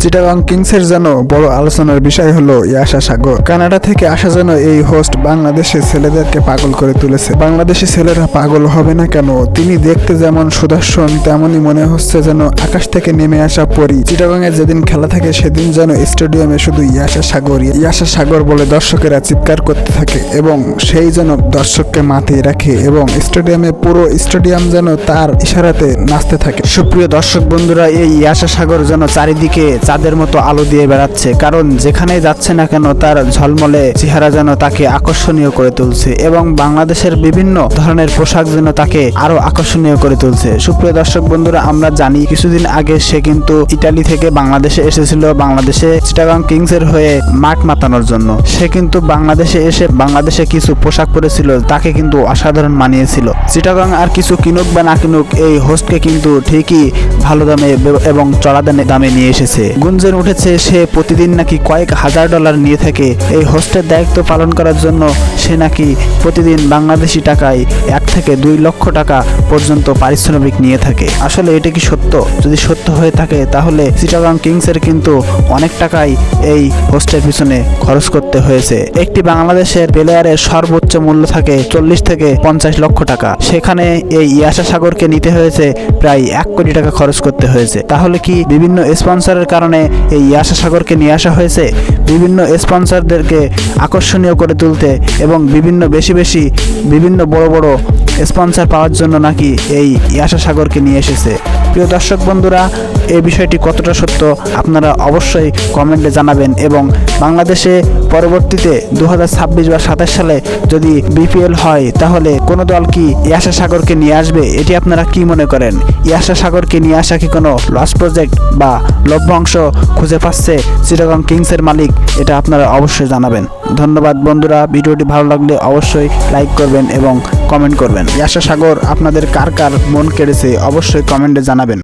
চিটাগং কিংসের যেন বড় আলোচনার বিষয় হলো ইয়াশা সাগর। কানাডা থেকে আসা যেন এই হোস্ট বাংলাদেশের ছেলেদেরকে পাগল করে তুলেছে। বাংলাদেশি ছেলেরা পাগল হবে না কেন? তিনি দেখতে যেমন সুদর্শন, তেমনই মনে হচ্ছে যেন আকাশ থেকে নেমে আসা পরী। চিটাগং এর যেদিন খেলা থাকে সেদিন যেন স্টেডিয়ামে শুধু ইয়াশা সাগর ইয়াশা সাগর বলে দর্শকেরা চিৎকার করতে থাকে এবং সেই যেন দর্শককে মাতিয়ে রাখে এবং স্টেডিয়ামে পুরো স্টেডিয়াম যেন তার ইশারাতে নাচতে থাকে। সুপ্রিয় দর্শক বন্ধুরা, এই ইয়াশা সাগর যেন চারিদিকে চাঁদের মতো আলো দিয়ে বেড়াচ্ছে, কারণ যেখানেই যাচ্ছে না কেন তার ঝলমলে চেহারা যেন তাকে আকর্ষণীয় করে তুলছে এবং বাংলাদেশের বিভিন্ন ধরনের পোশাক যেন তাকে আরো আকর্ষণীয় করে তুলছে। সুপ্রিয় দর্শক বন্ধুরা, আমরা জানি কিছুদিন আগে সে কিন্তু ইতালি থেকে বাংলাদেশে এসেছিল, বাংলাদেশে চিটাগং কিংস এর হয়ে মাঠ মাতানোর জন্য। সে কিন্তু বাংলাদেশে এসে বাংলাদেশে কিছু পোশাক পরেছিল, তাকে কিন্তু অসাধারণ মানিয়েছিল। চিটাগং আর কিছু কিনুক বা না কিনুক, এই হোস্টকে কিন্তু ঠিকই ভালো দামে এবং চড়া দামে নিয়ে এসেছে। গুঞ্জন উঠেছে সে প্রতিদিন নাকি কয়েক হাজার ডলার নিয়ে থাকে এই হোস্টের দায়িত্ব পালন করার জন্য। সে নাকি প্রতিদিন বাংলাদেশি টাকায় 1 থেকে 2 লক্ষ টাকা পর্যন্ত পারিশ্রমিক নিয়ে থাকে। আসলে এটা কি সত্য? যদি সত্য হয়ে থাকে তাহলে চিটাগং কিংসের কিন্তু অনেক টাকাই এই হোস্টের পিছনে খরচ করতে হয়েছে। একটি বাংলাদেশের প্লেয়ারের সর্বোচ্চ মূল্য থাকে 40 থেকে 50 লক্ষ টাকা, সেখানে এই ইয়াশা সাগরকে নিতে হয়েছে প্রায় 1 কোটি টাকা খরচ করতে হয়েছে। তাহলে কি বিভিন্ন স্পন্সরের কারণে এই ইয়াশা সাগরকে নিয়ে আসা হয়েছে? বিভিন্ন স্পন্সরদেরকে আকর্ষণীয় করে তুলতে এবং বিভিন্ন বড় বড় স্পন্সর পাওয়ার জন্য নাকি এই ইয়াশা সাগরকে নিয়ে এসেছে। প্রিয় দর্শক বন্ধুরা, এই বিষয়টি কতটা সত্য আপনারা অবশ্যই কমেন্টে জানাবেন এবং বাংলাদেশে পরবর্তীতে 2026 বা 27 সালে যদি বিপিএল হয় তাহলে কোনো দল কি ইয়াশা সাগরকে নিয়ে আসবে? এটি আপনারা কি মনে করেন? ইয়াশা সাগরকে নিয়ে আসা কি কোনো লস প্রজেক্ট বা লভ্যাংশ খুঁজে পাচ্ছে চিটাগং কিংসের মালিক? এটা আপনারা অবশ্যই জানাবেন। ধন্যবাদ বন্ধুরা, ভিডিওটি ভালো লাগলে অবশ্যই লাইক করবেন এবং কমেন্ট করবেন। ইয়াশা সাগর আপনাদের কার কার মন কেড়েছে অবশ্যই কমেন্টে জানাবেন।